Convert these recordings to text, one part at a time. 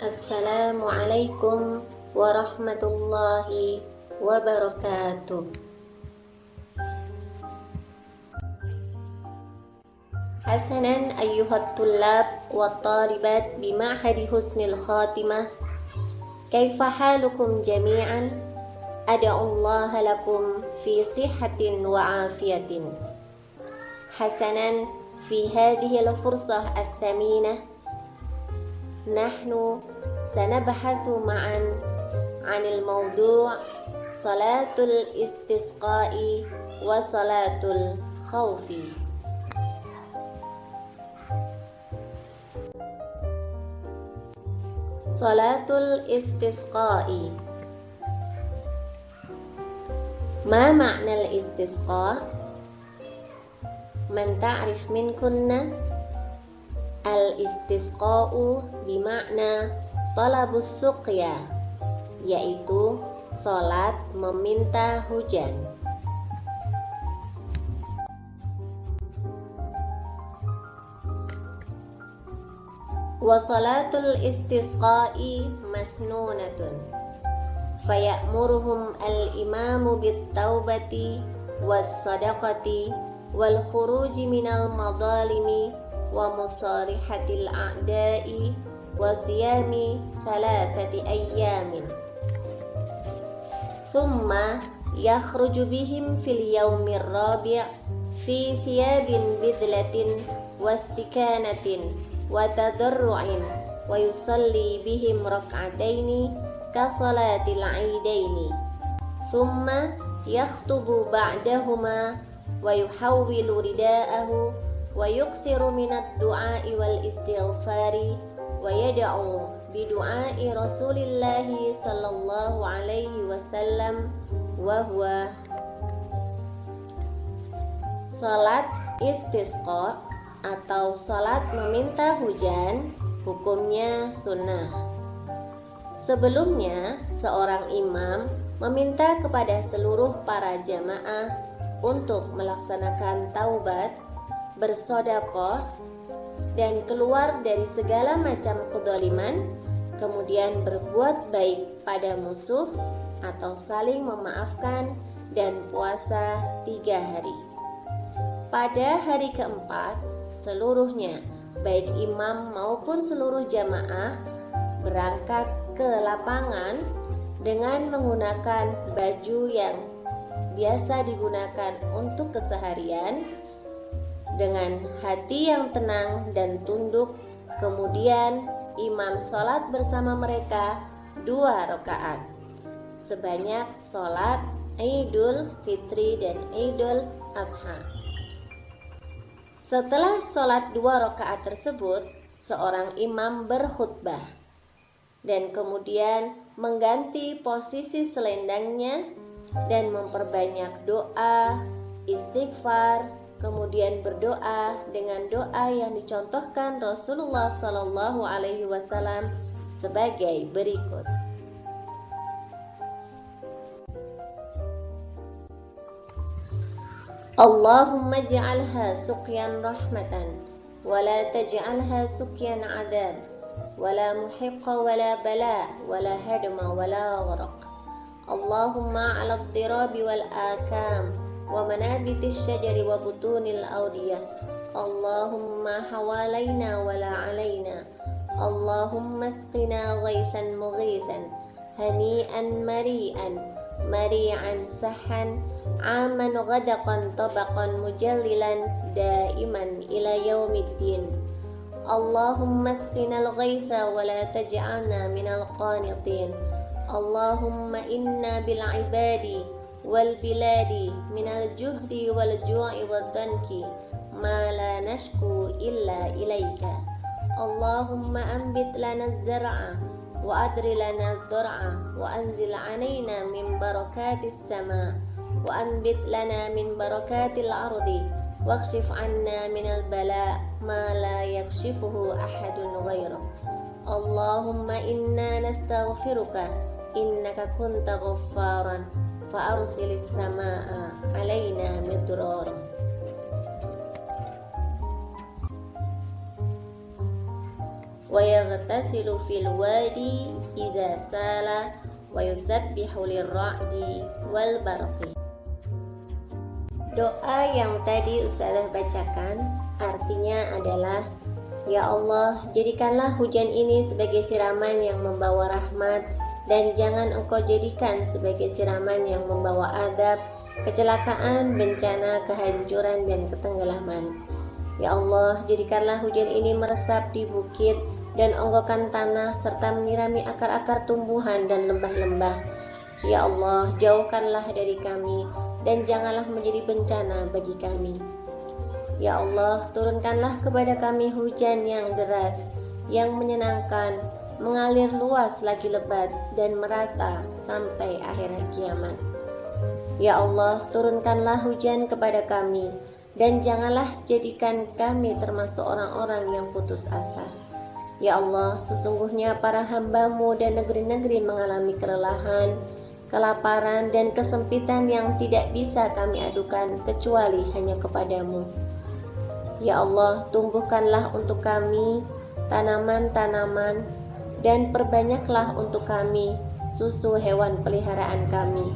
Assalamualaikum warahmatullahi wabarakatuh. Hasanan ayyuhat tullab wa talibat bima'hadi husnil khatimah. Kaifa halukum jami'an? Ada'ullaha lakum fi sihatin wa afiyatin. Hasanan fi hadhihi al-fursah al-thaminah nahnu sanabhathu ma'an 'anil mawdu' salatul istisqa'i wa salatul khawfi. Salatul istisqa'i. Ma ma'na al-istisqa? Man ta'rif minkunna? Al-istisqa'u bima'na talabus suqya, yaitu salat meminta hujan. Wa salatul istisqa'i masnunatun, faya'muruhum al-imamu bit-taubati was-sadaqati wal khuruji minal madalimi wa musarihatil a'da'i wa siyami thalathati ayyamin. Thumma yakhruju bihim fil yawmir rabi' fi thiyabin bidlatin wastikanatin wa tadarru'in wa yusalli bihim rak'ataini ka salatil 'aidaini. Thumma yakhtubu ba'dahuma wa yuhawwilu rida'ahu wa yukthiru minad du'a'i wal istighfari wa yad'u bi du'a'i Rasulillahi sallallahu alaihi wasallam wa huwa salat istisqa atau salat meminta hujan, hukumnya sunnah. Sebelumnya, seorang imam meminta kepada seluruh para jamaah untuk melaksanakan taubat, bersedekah, dan keluar dari segala macam kedzaliman, kemudian berbuat baik pada musuh atau saling memaafkan, dan puasa 3 hari. Pada hari keempat, seluruhnya, baik imam maupun seluruh jamaah, berangkat ke lapangan dengan menggunakan baju yang biasa digunakan untuk keseharian, dengan hati yang tenang dan tunduk. Kemudian imam sholat bersama mereka 2 rakaat, sebanyak sholat Idul Fitri dan Idul Adha. Setelah sholat 2 rakaat tersebut, seorang imam berkhutbah dan kemudian mengganti posisi selendangnya dan memperbanyak doa, istighfar, kemudian berdoa dengan doa yang dicontohkan Rasulullah Sallallahu Alaihi Wasallam sebagai berikut. Allahumma ja'alha suqyan rahmatan wa la taj'alha suqyan adab wa la muhiqqa wa la bala wa la hadma wa la gharaq. Allahumma 'ala ad-dirabi wal akam wa manabitis syajari wa butunil awdiyah. Allahumma hawalaina wa la 'alaina. Allahumma asqina ghaisan mughithan hani'an mari'an mari'an sahan aman ghadaqan tabaqan mujallilan daiman ila yaumiddin. Allahumma asqinal ghaitha wa la taj'alna minal qanitin. Allahumma inna bil ibadi wal biladi minal juhdi wal ju'i wad danki ma la nashku illa ilaika. Allahumma anbit lana az-zar'a wa adri lana ad-dar'a wa anzil 'alaina min barakatis sama wa anbit lana min barakatil ardi wakshif 'anna minal bala ma la yakshifuhu ahadun ghairuk. Allahumma inna nastaghfiruka innaka kunta ghaffaran fa arsilis samaa 'alaina midrara. ويغتسل في الوادي إذا سال ويسبح للرعد والبرق. Doa yang tadi Ustazah bacakan artinya adalah, Ya Allah, jadikanlah hujan ini sebagai siraman yang membawa rahmat, dan jangan Engkau jadikan sebagai siraman yang membawa azab, kecelakaan, bencana, kehancuran, dan ketenggelaman. Ya Allah, jadikanlah hujan ini meresap di bukit dan onggokan tanah serta menyirami akar-akar tumbuhan dan lembah-lembah. Ya Allah, jauhkanlah dari kami dan janganlah menjadi bencana bagi kami. Ya Allah, turunkanlah kepada kami hujan yang deras, yang menyenangkan, mengalir luas lagi lebat dan merata sampai akhirat kiamat. Ya Allah, turunkanlah hujan kepada kami dan janganlah jadikan kami termasuk orang-orang yang putus asa. Ya Allah, sesungguhnya para hamba-Mu dan negeri-negeri mengalami kelelahan, kelaparan, dan kesempitan yang tidak bisa kami adukan kecuali hanya kepada-Mu. Ya Allah, tumbuhkanlah untuk kami tanaman-tanaman dan perbanyaklah untuk kami susu hewan peliharaan kami.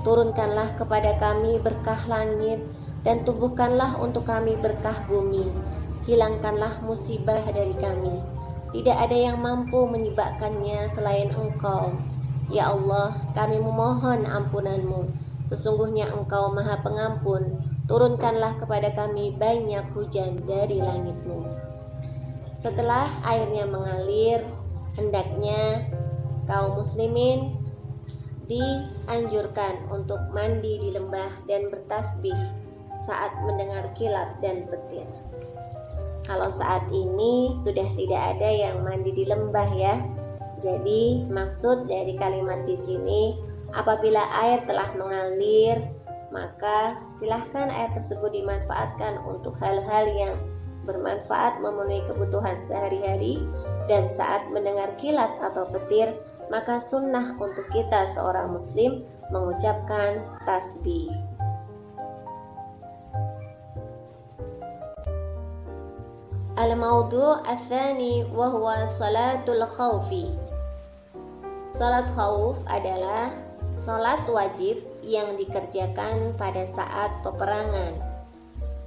Turunkanlah kepada kami berkah langit dan tumbuhkanlah untuk kami berkah bumi. Hilangkanlah musibah dari kami. Tidak ada yang mampu menyebabkannya selain Engkau. Ya Allah, kami memohon ampunan-Mu. Sesungguhnya Engkau Maha Pengampun. Turunkanlah kepada kami banyak hujan dari langit-Mu. Setelah airnya mengalir, hendaknya kaum muslimin dianjurkan untuk mandi di lembah dan bertasbih saat mendengar kilat dan petir. Kalau saat ini sudah tidak ada yang mandi di lembah ya. Jadi maksud dari kalimat di sini, apabila air telah mengalir, maka silahkan air tersebut dimanfaatkan untuk hal-hal yang bermanfaat memenuhi kebutuhan sehari-hari. Dan saat mendengar kilat atau petir, maka sunnah untuk kita seorang muslim mengucapkan tasbih. Al-mawdu' ats-tsani wa huwa salatul khawfi. Salat khauf adalah salat wajib yang dikerjakan pada saat peperangan.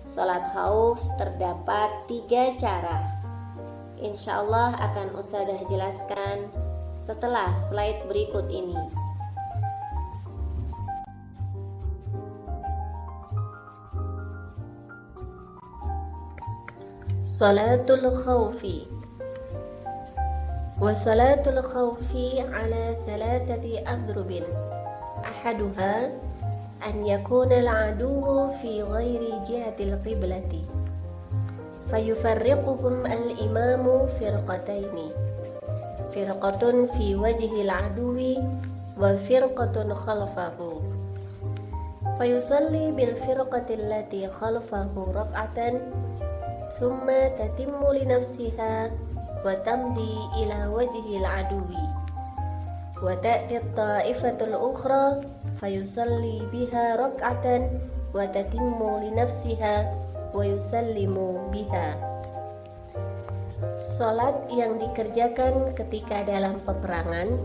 Salat khauf terdapat 3 cara. Insyaallah akan Ustazah jelaskan setelah slide berikut ini. Salatul khawfi. Wa salatul khawfi ala 3 adrubin. Ahaduha an yakuna al-aduwwu fi ghairi jihatil qiblati. Fayufarriquhum al-imamu firqataini. Firqatun fi wajhil aduwi wa firqatun khalfahu. Fayusalli bil firqati allati khalfahu rak'atan ثم تتم لنفسها وتمضي إلى وجه العدو وتأتي الطائفة الأخرى فيصلي بها ركعة وتتم لنفسها ويسلم بها. Salat yang dikerjakan ketika dalam peperangan.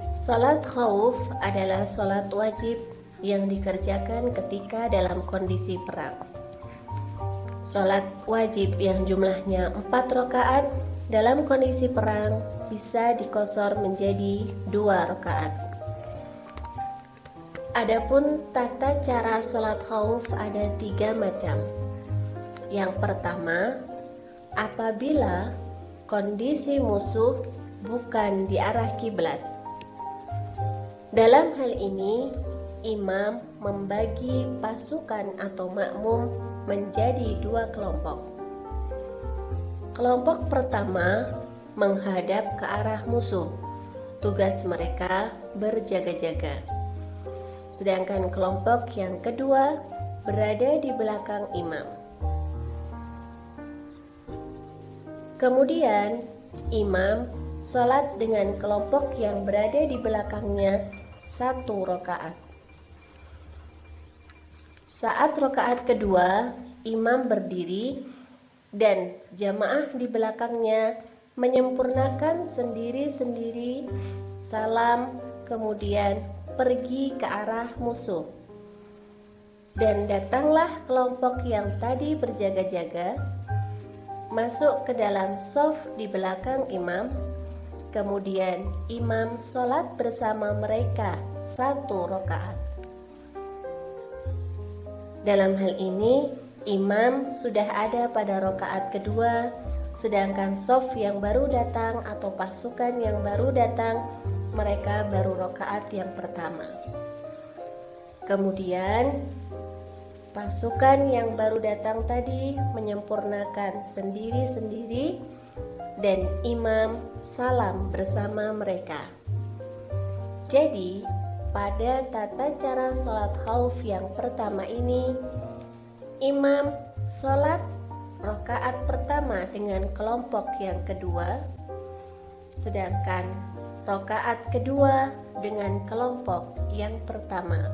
Salat khauf adalah salat wajib yang dikerjakan ketika dalam kondisi perang. Salat wajib yang jumlahnya 4 rakaat dalam kondisi perang bisa dikosor menjadi 2 rakaat. Adapun tata cara salat khauf ada 3 macam. Yang pertama, apabila kondisi musuh bukan di arah kiblat. Dalam hal ini, imam membagi pasukan atau makmum menjadi 2 kelompok. Kelompok pertama menghadap ke arah musuh. Tugas mereka berjaga-jaga. Sedangkan kelompok yang kedua berada di belakang imam. Kemudian imam sholat dengan kelompok yang berada di belakangnya 1 rakaat. Saat rakaat kedua, imam berdiri dan jamaah di belakangnya menyempurnakan sendiri-sendiri salam, kemudian pergi ke arah musuh. Dan datanglah kelompok yang tadi berjaga-jaga masuk ke dalam shaf di belakang imam. Kemudian imam sholat bersama mereka 1 rakaat. Dalam hal ini imam sudah ada pada rakaat kedua, sedangkan shaf yang baru datang atau pasukan yang baru datang, mereka baru rakaat yang pertama. Kemudian pasukan yang baru datang tadi menyempurnakan sendiri-sendiri dan imam salam bersama mereka. Jadi pada tata cara sholat khauf yang pertama ini, imam sholat rakaat pertama dengan kelompok yang kedua, sedangkan rakaat kedua dengan kelompok yang pertama.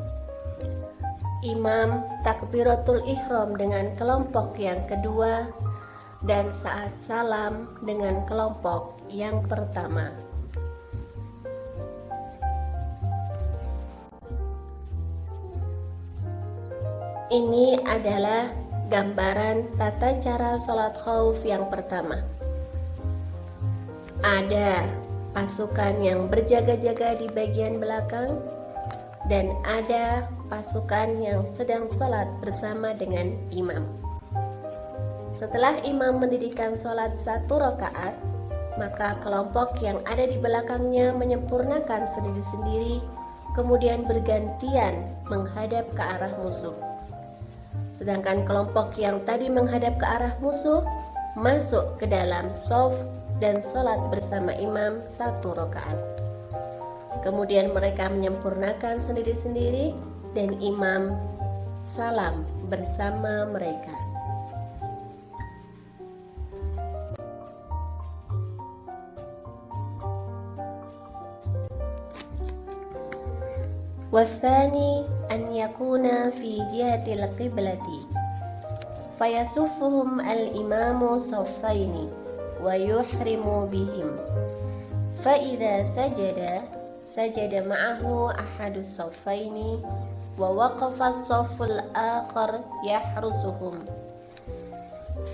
Imam takbiratul ihram dengan kelompok yang kedua, dan saat salam dengan kelompok yang pertama. Ini adalah gambaran tata cara sholat khauf yang pertama. Ada pasukan yang berjaga-jaga di bagian belakang, dan ada pasukan yang sedang sholat bersama dengan imam. Setelah imam mendirikan sholat 1 rakaat, maka kelompok yang ada di belakangnya menyempurnakan sendiri-sendiri, kemudian bergantian menghadap ke arah musuh. Sedangkan kelompok yang tadi menghadap ke arah musuh masuk ke dalam shaf dan sholat bersama imam 1 rakaat. Kemudian mereka menyempurnakan sendiri-sendiri dan imam salam bersama mereka. Wasani an yakuna fi jihatil qiblati fayasuffuhum al-imamu saffaini wa yuhrimu bihim fa idza sajada ma'ahu ahadus saffaini wa waqafa as-safful akhar yahrusuhum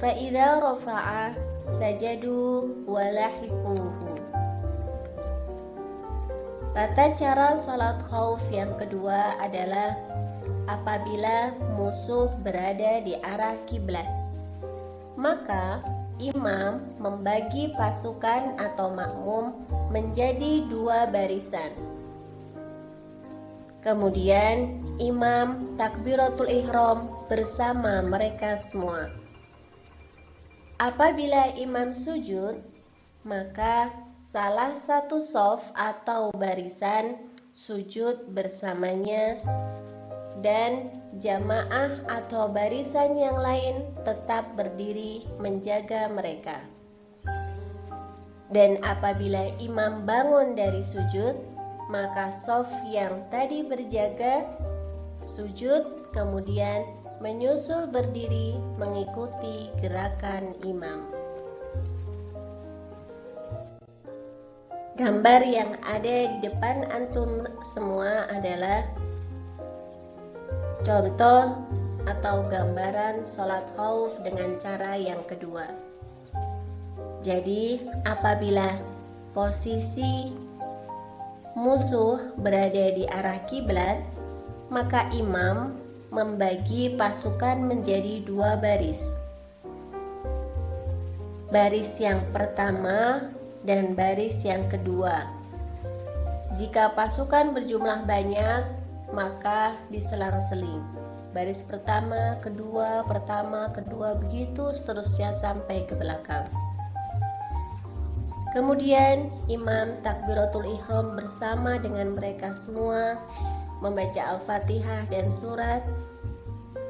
fa idza rafa'a sajadu wa lahiquhu. Tata cara sholat khauf yang kedua adalah apabila musuh berada di arah kiblat, maka imam membagi pasukan atau makmum menjadi 2 barisan. Kemudian imam takbiratul ihram bersama mereka semua. Apabila imam sujud, maka salah satu shaf atau barisan sujud bersamanya, dan jamaah atau barisan yang lain tetap berdiri menjaga mereka. Dan apabila imam bangun dari sujud, maka shaf yang tadi berjaga sujud, kemudian menyusul berdiri mengikuti gerakan imam. Gambar yang ada di depan antum semua adalah contoh atau gambaran sholat khauf dengan cara yang kedua. Jadi apabila posisi musuh berada di arah kiblat, maka imam membagi pasukan menjadi 2 baris. Baris yang pertama dan baris yang kedua. Jika pasukan berjumlah banyak, maka diselang-seling. Baris pertama, kedua, begitu seterusnya sampai ke belakang. Kemudian imam takbiratul ihram bersama dengan mereka semua, membaca Al-Fatihah dan surat,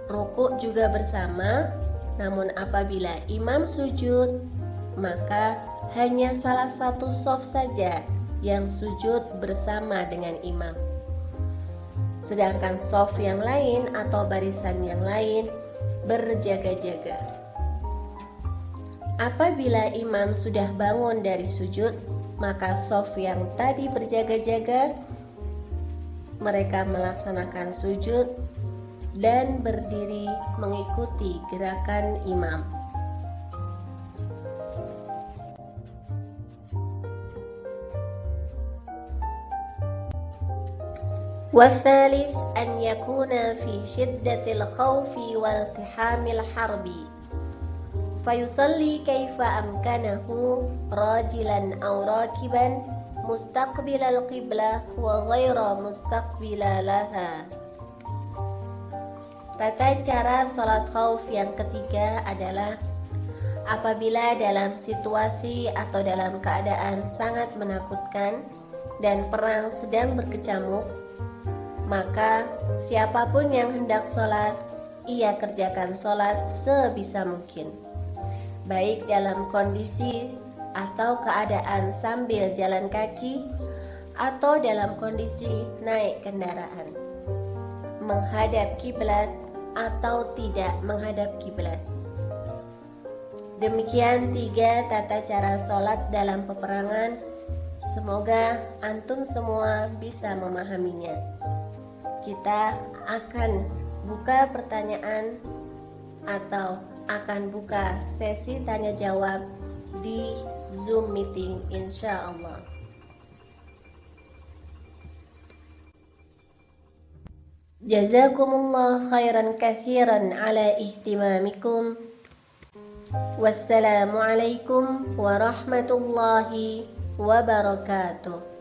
rukuk juga bersama. Namun apabila imam sujud, maka hanya salah satu shaf saja yang sujud bersama dengan imam. Sedangkan shaf yang lain atau barisan yang lain berjaga-jaga. Apabila imam sudah bangun dari sujud, maka shaf yang tadi berjaga-jaga, mereka melaksanakan sujud dan berdiri mengikuti gerakan imam. والثالث أن يكون في شدة الخوف والتحام الحرب فيصلي كيف أمكنه راجلا أو راكبا مستقبل القبلة وغير مستقبل لها. Tata cara sholat khauf yang ketiga adalah apabila dalam situasi atau dalam keadaan sangat menakutkan dan perang sedang berkecamuk, maka siapapun yang hendak sholat, ia kerjakan sholat sebisa mungkin, baik dalam kondisi atau keadaan sambil jalan kaki atau dalam kondisi naik kendaraan, menghadap kiblat atau tidak menghadap kiblat. Demikian 3 tata cara sholat dalam peperangan. Semoga antum semua bisa memahaminya. Kita akan buka pertanyaan atau akan buka sesi tanya jawab di Zoom meeting insya Allah. Jazakumullah khairan katsiran ala ihtimamikum. Wassalamualaikum warahmatullahi wabarakatuh.